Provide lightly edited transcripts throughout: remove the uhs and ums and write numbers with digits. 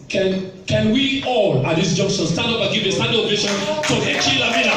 Can we all at this junction stand up and give a standing ovation to H.E. Lamina?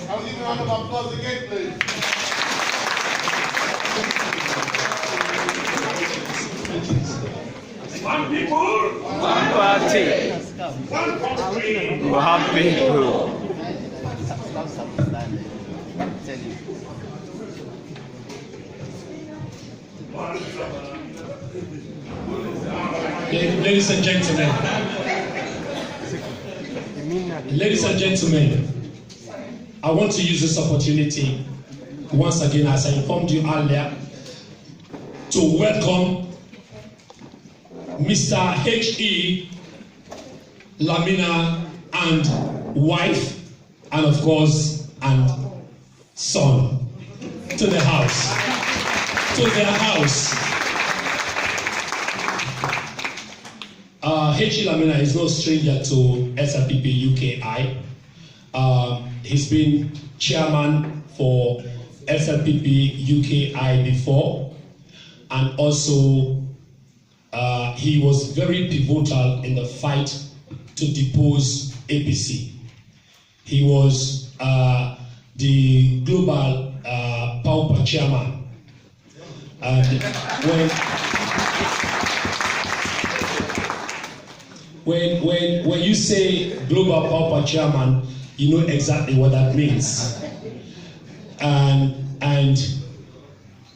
I'll give you a round of applause again, please. One people, One party, one country. one people. Ladies and gentlemen, I want to use this opportunity once again, as I informed you earlier, to welcome Mr. H.E. Lamina and wife, and of course, and son to the house, to their house. H.E. Lamina is no stranger to SLPP Uk&I. He's been chairman for SLPP Uk&I before, and also he was very pivotal in the fight to depose APC. He was the global pauper chairman. When you say global pauper chairman, you know exactly what that means. And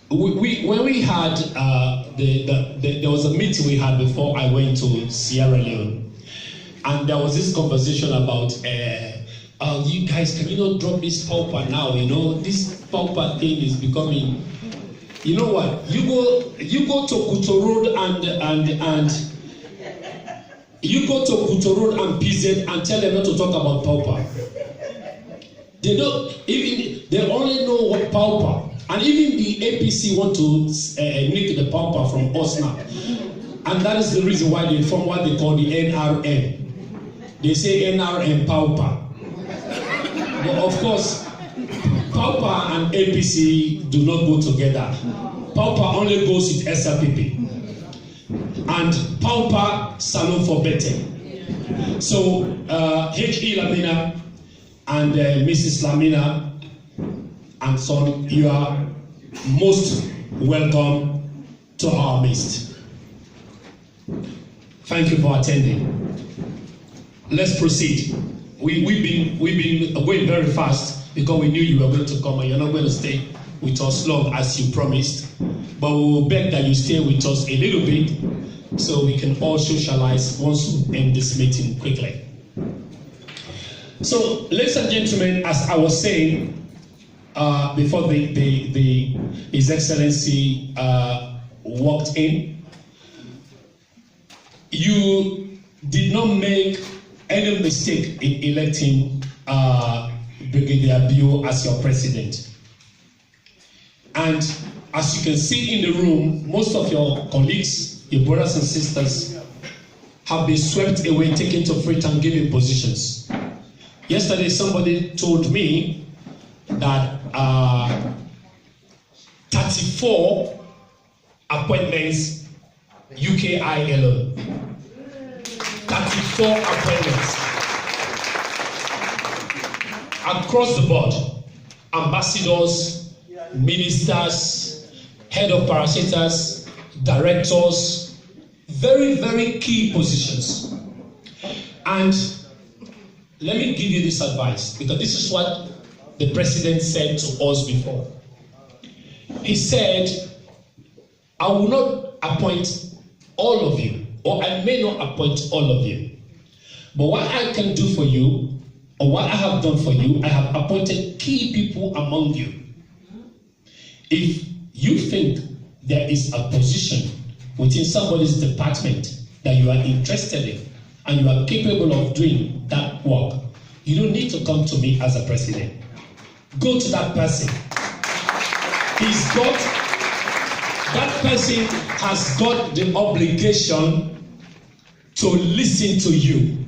when we had there was a meeting we had before I went to Sierra Leone, and there was this conversation about you guys, can you not drop this pauper now? You know, this pauper thing is becoming, you know what, you go to Kuto Road and you go to Kuto Road and PZ and tell them not to talk about pauper. They don't even, they only know what pauper. And even the APC want to nick the pauper from us now. And that is the reason why they form what they call the NRM. They say NRM pauper. But of course, pauper and APC do not go together. Pauper only goes with SLPP. And pauper salon for betting. So H.E. Lamina and Mrs. Lamina and son, you are most welcome to our midst. Thank you for attending. Let's proceed. We've been going very fast because we knew you were going to come, and you're not going to stay with us long as you promised. But we will beg that you stay with us a little bit so we can all socialize once we end this meeting quickly. So, ladies and gentlemen, as I was saying, before His Excellency walked in, you did not make any mistake in electing Brigadier Bio as your president. And as you can see in the room, most of your colleagues, your brothers and sisters, have been swept away, taken to Freetown, given positions. Yesterday, somebody told me that 34 appointments, Uk&I alone. 34 appointments. across the board, ambassadors, ministers, head of parastatals, directors, very, very key positions. And let me give you this advice, because this is what the president said to us before. He said, I will not appoint all of you, or I may not appoint all of you. But what I can do for you, or what I have done for you, I have appointed key people among you. If you think there is a position within somebody's department that you are interested in, and you are capable of doing that work, you don't need to come to me as a president. Go to that person. That person has got the obligation to listen to you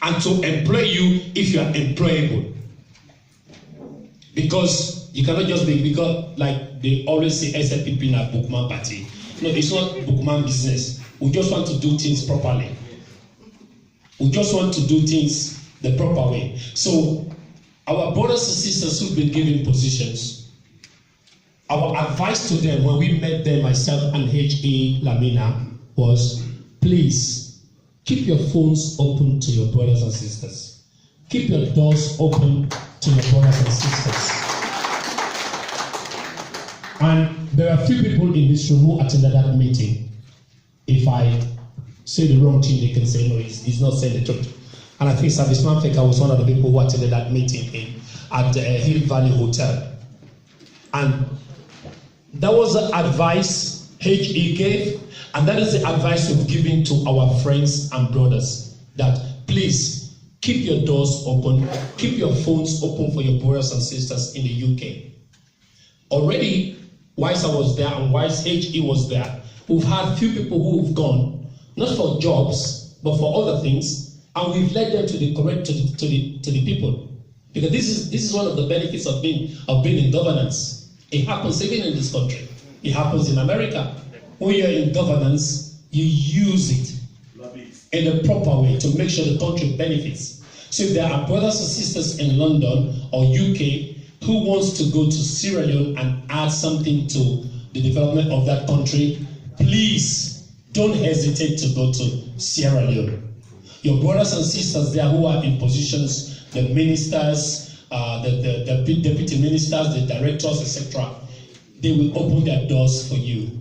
and to employ you if you are employable. Because you cannot just be, because like they always say SLPP in a bookman party. No, it's not bookman business. We just want to do things properly. We just want to do things the proper way. So our brothers and sisters who've been given positions, our advice to them when we met them, myself and H.A. Lamina, was please keep your phones open to your brothers and sisters. Keep your doors open to your brothers and sisters. And there are a few people in this room who attended that meeting. If I say the wrong thing, they can say, no, he's not saying the truth. And I think Serviceman Feka was one of the people who attended that meeting at the Hill Valley Hotel. And that was the advice H.E. gave, and that is the advice we've given to our friends and brothers, that please keep your doors open, keep your phones open for your brothers and sisters in the UK. Already, whilst I was there and whilst H.E. was there, we've had few people who've gone, not for jobs, but for other things, and we've led them to the correct to the people. Because this is one of the benefits of being in governance. It happens even in this country. It happens in America. When you're in governance, you use it in a proper way to make sure the country benefits. So if there are brothers and sisters in London or UK who wants to go to Sierra Leone and add something to the development of that country, please don't hesitate to go to Sierra Leone. Your brothers and sisters there who are in positions, the ministers, the deputy ministers, the directors, etc., they will open their doors for you.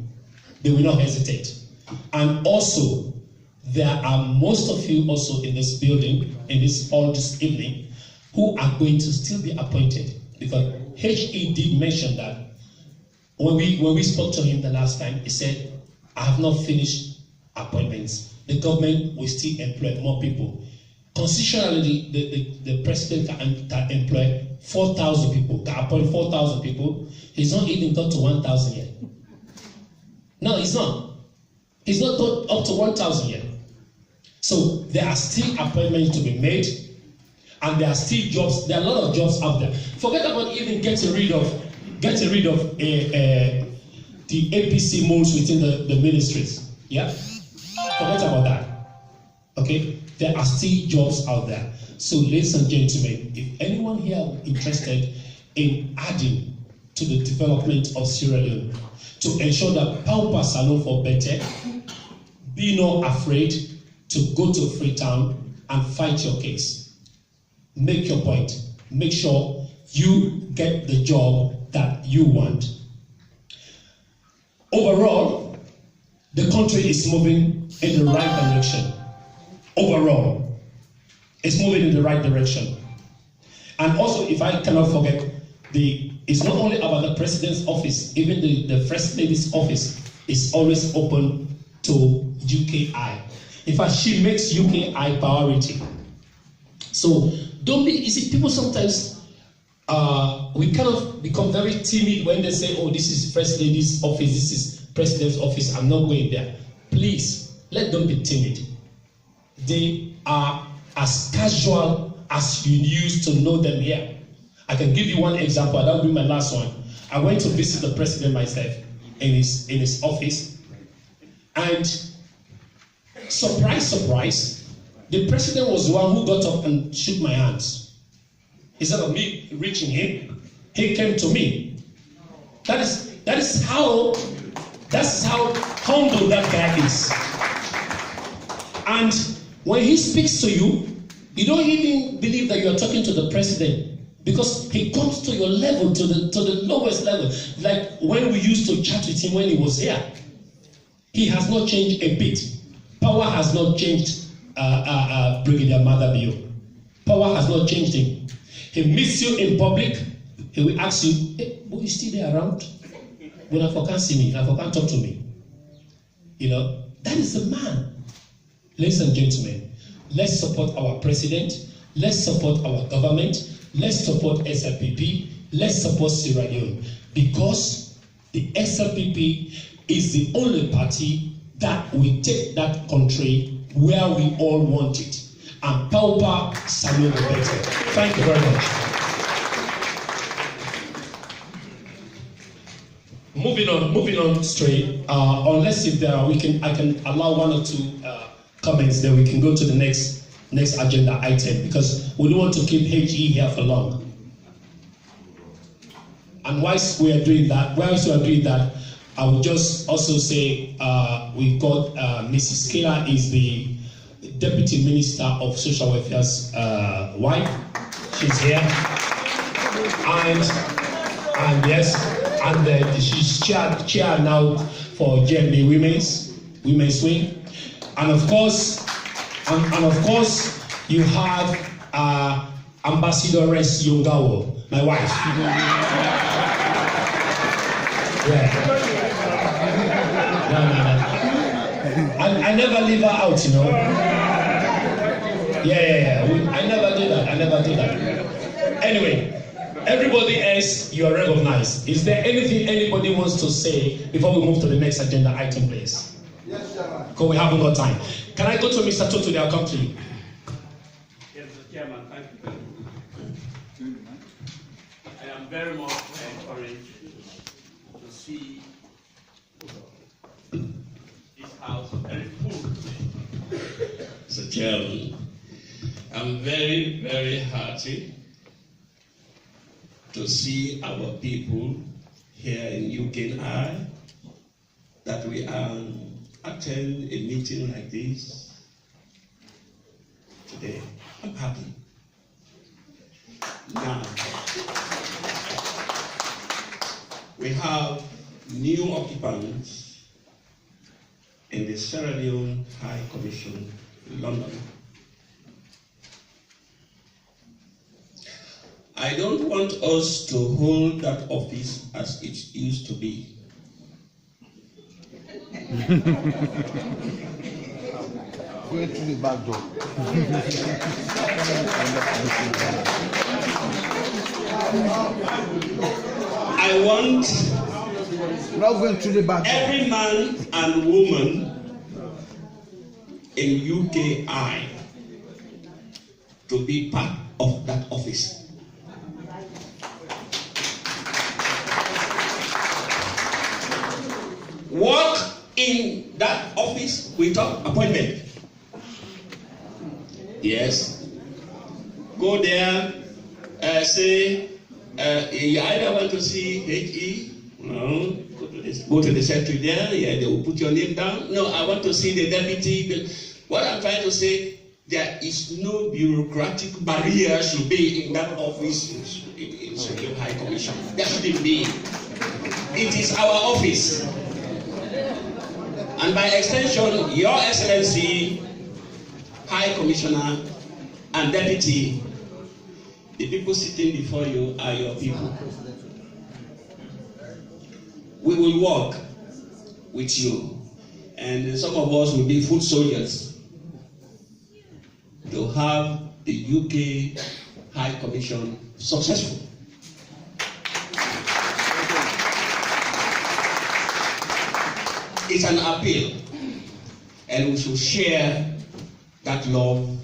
They will not hesitate. And also, there are most of you also in this building, in this hall this evening, who are going to still be appointed. Because H.E. did mention that when we spoke to him the last time, he said, I have not finished appointments. The government will still employ more people. Constitutionally, the president can employ 4,000 people, can appoint 4,000 people. He's not even got to 1,000 yet. No, he's not. He's not got up to 1,000 yet. So there are still appointments to be made, and there are still jobs. There are a lot of jobs out there. Forget about even getting rid of the APC modes within the ministries. Yeah, forget about that. Okay, there are still jobs out there. So, ladies and gentlemen, if anyone here is interested in adding to the development of Sierra Leone, to ensure that paupers are known for better, be not afraid to go to Freetown and fight your case. Make your point. Make sure you get the job that you want. Overall, the country is moving in the right direction. Overall, it's moving in the right direction. And also, if I cannot forget, it's not only about the president's office, even the first lady's office is always open to Uk&I. In fact, she makes Uk&I priority. So don't be, you see, people sometimes, we kind of become very timid when they say, oh, this is first lady's office, this is president's office, I'm not going there. Please, let them be timid. They are as casual as you used to know them here. I can give you one example, that'll be my last one. I went to visit the president myself in his office, and surprise, surprise, the president was the one who got up and shook my hands. Instead of me reaching him, he came to me. That's how humble that guy is. And when he speaks to you, you don't even believe that you are talking to the president, because he comes to your level, to the lowest level. Like when we used to chat with him when he was here, he has not changed a bit. Power has not changed Brigadier Madabio. Power has not changed him. He meets you in public, he will ask you, hey, will you still there around? When I can't see me, I can't talk to me. You know, that is the man. Ladies and gentlemen, let's support our president, let's support our government, let's support SLPP, let's support Sierra Leone, because the SLPP is the only party that will take that country where we all want it. And Paupa Samuel Roberto. Thank you very much. Moving on straight. Unless if there are, I can allow one or two comments, then we can go to the next agenda item, because we don't want to keep HE here for long. And whilst we are doing that, I will just also say we've got Mrs. Kela is the Deputy Minister of Social Welfare's wife. She's here, and yes, and she's chair now for GMB Women's Wing, and of course, you have Ambassadoress Yongawo, my wife. Yeah. No. I never leave her out, you know. Yeah. I never do that. Anyway, everybody else, you are recognized. Is there anything anybody wants to say before we move to the next agenda item, please? Yes, Chairman. Because we haven't got time. Can I go to Mr. Toto, the company? Yes, Mr. Chairman, thank you very much. I am very much encouraged to see this house very full today. Mr. Chairman, I'm very, very happy to see our people here in Uk&I, that we attend a meeting like this today. I'm happy. Now, we have new occupants in the Sierra Leone High Commission, London. I don't want us to hold that office as it used to be. Go to the back door. I want Now going to the back door. every man and woman in Uk&I to be part of that office. Work in that office without appointment. Yes. Go there, say, you either want to see HE, no, go to the secretary there, yeah, they will put your name down. No, I want to see the deputy. What I'm trying to say, there is no bureaucratic barrier should be in that office in the High Commission. There shouldn't be. It is our office. And by extension, Your Excellency, High Commissioner, and Deputy, the people sitting before you are your people. We will work with you, and some of us will be foot soldiers to have the UK High Commission successful. It's an appeal, and we should share that love.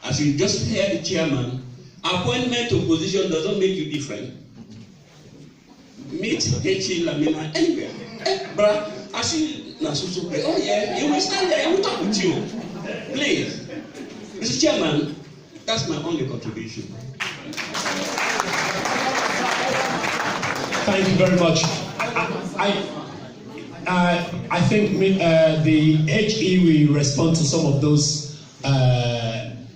As you just heard the chairman, appointment to position doesn't make you different. Meet H.E. Lamina anywhere. Bruh, as you oh yeah, you will stand there and we'll talk with you. Please. Mr. Chairman, that's my only contribution. Thank you very much. I think the HE will respond to some of those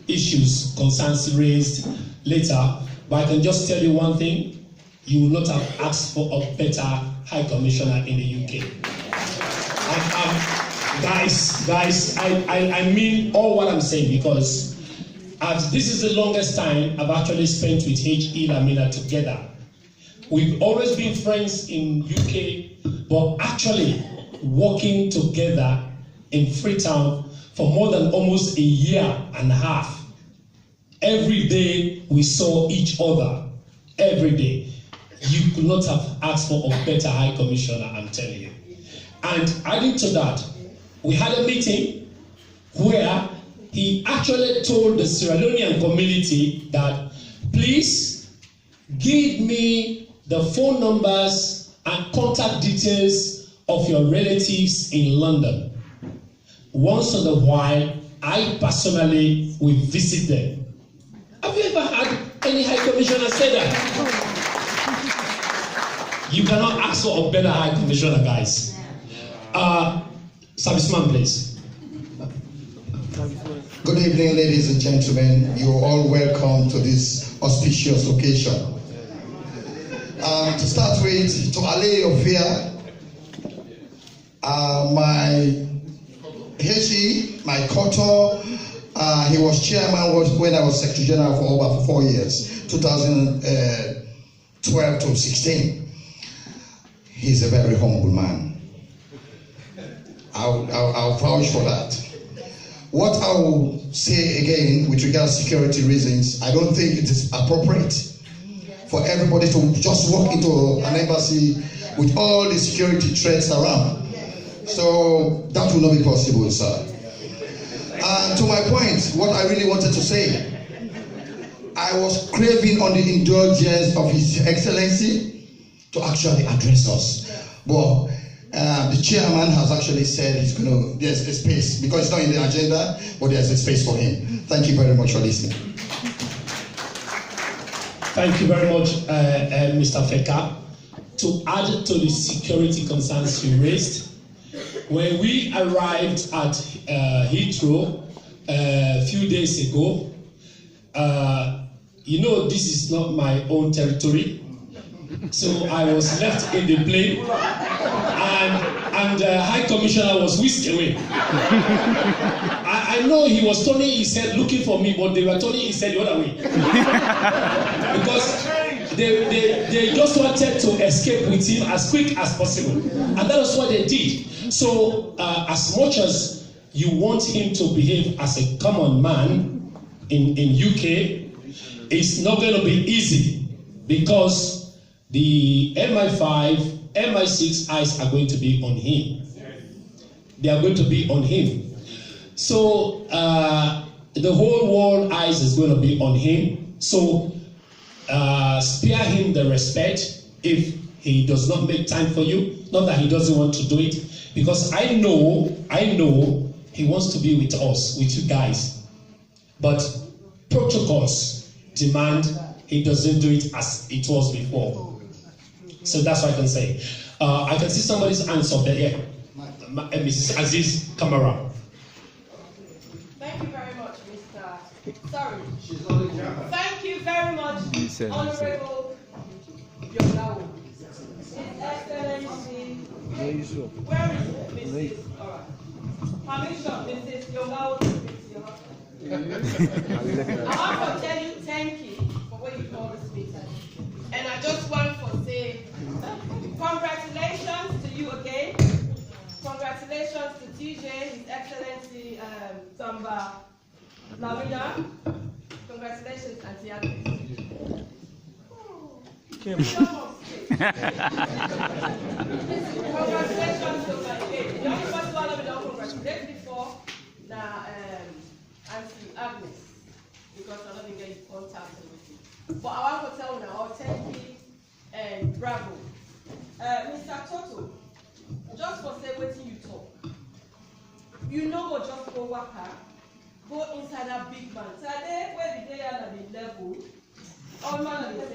issues, concerns raised later. But I can just tell you one thing: you will not have asked for a better High Commissioner in the UK. Guys, I mean all what I'm saying, because as this is the longest time I've actually spent with HE Lamina together. We've always been friends in UK, but actually working together in Freetown for more than almost a year and a half. Every day we saw each other. Every day. You could not have asked for a better High Commissioner, I'm telling you. And adding to that, we had a meeting where he actually told the Sierra Leonean community that, please give me the phone numbers and contact details of your relatives in London. Once in a while, I personally will visit them. Have you ever had any High Commissioner say that? You cannot ask for a better High Commissioner, guys. Serviceman, please. Good evening, ladies and gentlemen. You are all welcome to this auspicious occasion. To start with, to allay your fear, my HE, my Koto, he was chairman when I was Secretary General for over 4 years, 2012 to 16. He's a very humble man. I'll vouch for that. What I will say again with regards to security reasons, I don't think it is appropriate for everybody to just walk into an embassy with all the security threats around. So that will not be possible, sir. And to my point, what I really wanted to say, I was craving on the indulgence of His Excellency to actually address us. But the chairman has actually said he's going to, there's a space, because it's not in the agenda, but there's a space for him. Thank you very much for listening. Thank you very much, Mr. Feka. To add to the security concerns you raised, when we arrived at Heathrow a few days ago, you know this is not my own territory, so I was left in the plane, and the High Commissioner was whisked away. I know he was turning his head looking for me, but they were turning his head the other way. Because they just wanted to escape with him as quick as possible. And that was what they did. So as much as you want him to behave as a common man in UK, it's not going to be easy, because the MI5, MI6 eyes are going to be on him. They are going to be on him. So the whole world eyes is going to be on him. So spare him the respect if he does not make time for you. Not that he doesn't want to do it, because I know he wants to be with us, with you guys. But protocols demand he doesn't do it as it was before. So that's what I can say. I can see somebody's hands up there. Yeah. Mrs. Aziz Kamara. Thank you very much, Mr. Sorry. Thank you very much, Honorable Yongao. His Excellency. Where is it, Mrs. Alright. Permission, Mrs. Yongao, to speak to your husband. I want to tell you thank you for what you call this meeting. And I just want to say congratulations to you again. Congratulations to TJ, His Excellency Samba Lamina. Congratulations, Auntie Agnes. Congratulations to my kid. The only person who I don't congratulate before now, Auntie Agnes, because I don't get in contact with you. But I want to tell now, thank you and bravo. Mr. Toto, just for say waiting you talk. You know what just go waka, go inside that big man. So where the day at the level, All man of the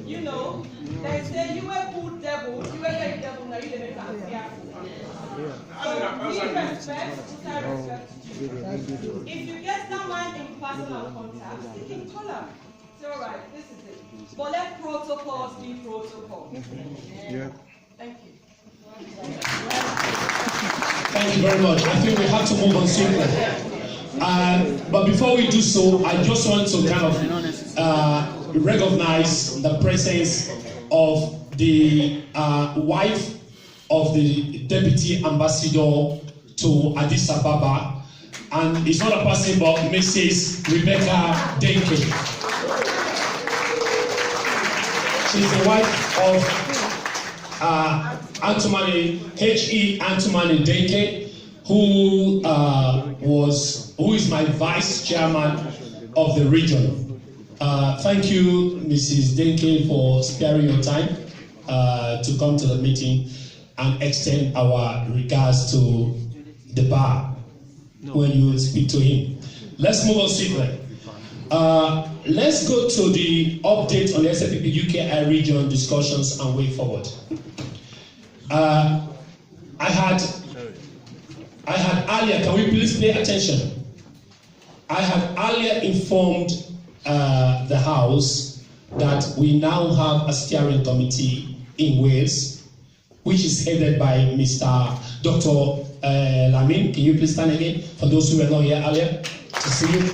you know, they say you were good devil, you were very devil, now you didn't have fearful. So we respect, if you get someone in personal contact, you can call her. It's all right, this is it. But let protocols be protocol. Yeah. Thank you. Thank you very much. I think we have to move on swiftly. But before we do so, I just want to kind of recognize the presence of the wife of the deputy ambassador to Addis Ababa, and it's not a person but Mrs. Rebecca Denke. She's the wife of Antumani H.E. Antumani Denke, who is my vice chairman of the region. Thank you, Mrs. Denke, for sparing your time to come to the meeting and extend our regards to the bar when you speak to him. Let's move on swiftly. Let's go to the update on the SLPP Uk&I region discussions and way forward. I had earlier, can we please pay attention? I had earlier informed the House that we now have a steering committee in Wales, which is headed by Mr. Dr. Lamin. Can you please stand again for those who were not here earlier to see you?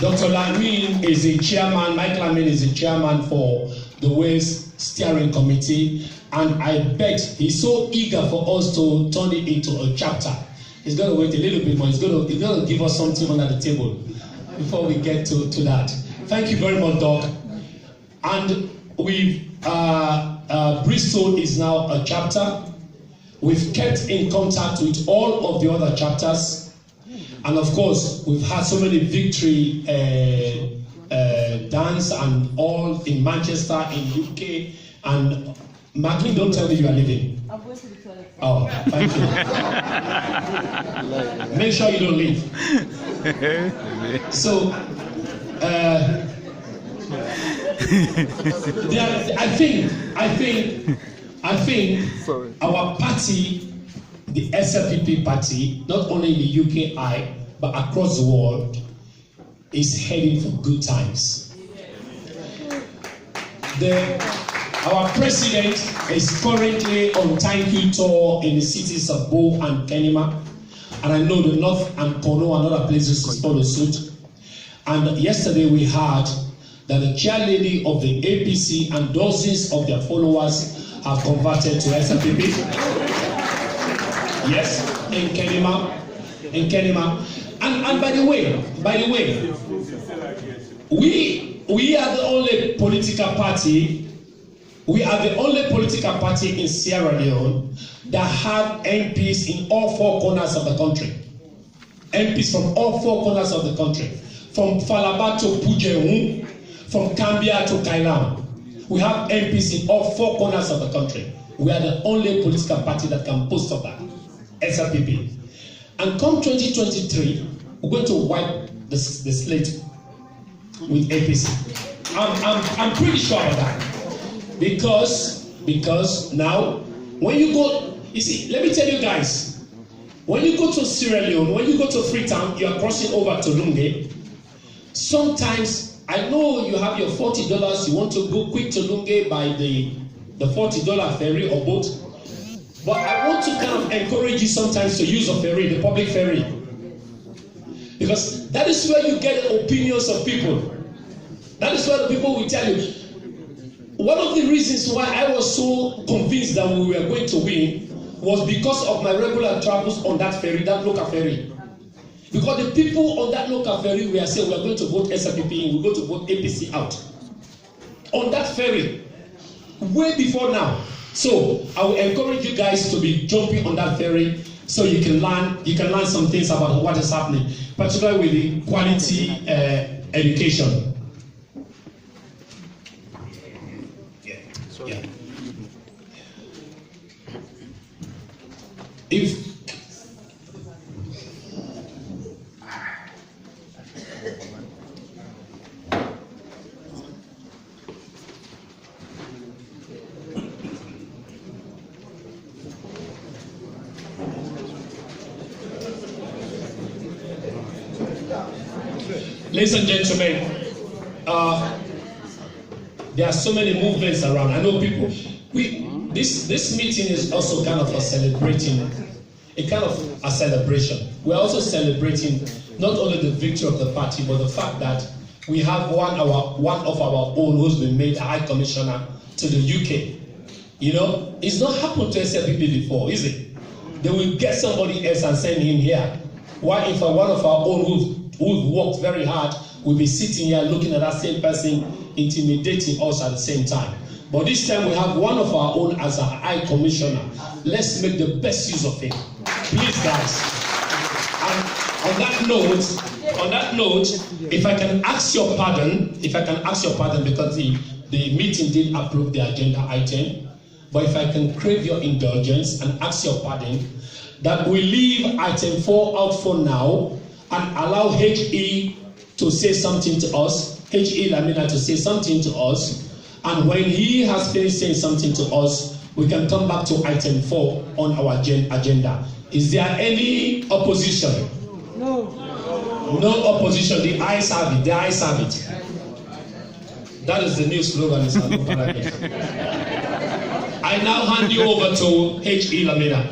Dr. Lamin is the chairman, Mike Lamin is the chairman for the Wales Steering Committee, and I begged, he's so eager for us to turn it into a chapter. He's going to wait a little bit more, he's going to give us something under the table before we get to that. Thank you very much, Doc. And we've, Bristol is now a chapter. We've kept in contact with all of the other chapters. And of course, we've had so many victory dance and all in Manchester, in UK, and Martin, don't tell me you are leaving. I'm going to the toilet. Oh, thank you. Make sure you don't leave. So, I think our party, the SLPP party, not only in the Uk&I but across the world, is heading for good times. Our president is currently on thank you tour in the cities of Bo and Kenema, and I know the North and Kono and other places to follow suit. And yesterday we heard that the chairlady of the APC and dozens of their followers have converted to SLPP. Yes, in Kenema. And by the way, we are the only political party. We are the only political party in Sierra Leone that have MPs in all four corners of the country. MPs from all four corners of the country. From Falaba to Pujewu, from Cambia to Kailam. We have MPs in all four corners of the country. We are the only political party that can boast of that. SLPP. And come 2023, we're going to wipe the slate with APC. I'm pretty sure of that. Because now, when you go, you see, let me tell you guys, when you go to Sierra Leone, when you go to Freetown, you are crossing over to Lunge. Sometimes, I know you have your $40, you want to go quick to Lunge by the $40 ferry or boat. But I want to kind of encourage you sometimes to use a ferry, the public ferry. Because that is where you get the opinions of people. That is where the people will tell you. One of the reasons why I was so convinced that we were going to win was because of my regular travels on that ferry, that local ferry. Because the people on that local ferry were saying we are going to vote SLPP in, we're going to vote APC out. On that ferry, way before now. So I will encourage you guys to be jumping on that ferry so you can learn some things about what is happening, particularly with the quality education. Yeah. If ladies and gentlemen, there are so many movements around. I know people. This meeting is also kind of a celebration. We're also celebrating not only the victory of the party, but the fact that we have one of our own who's been made High Commissioner to the UK. You know, it's not happened to SLPP before, is it? They will get somebody else and send him here. Why, if one of our own who've worked very hard will be sitting here looking at that same person, intimidating us at the same time? But this time we have one of our own as a High Commissioner. Let's make the best use of it. Please, guys. And on that note, if I can ask your pardon, because the meeting did approve the agenda item, but if I can crave your indulgence and ask your pardon, that we leave item 4 out for now and allow HE to say something to us, HE Lamina to say something to us, and when he has finished saying something to us, we can come back to item 4 on our agenda. Is there any opposition? No. No opposition. The ayes have it. The ayes have it. That is the new slogan. I now hand you over to HE Lamina.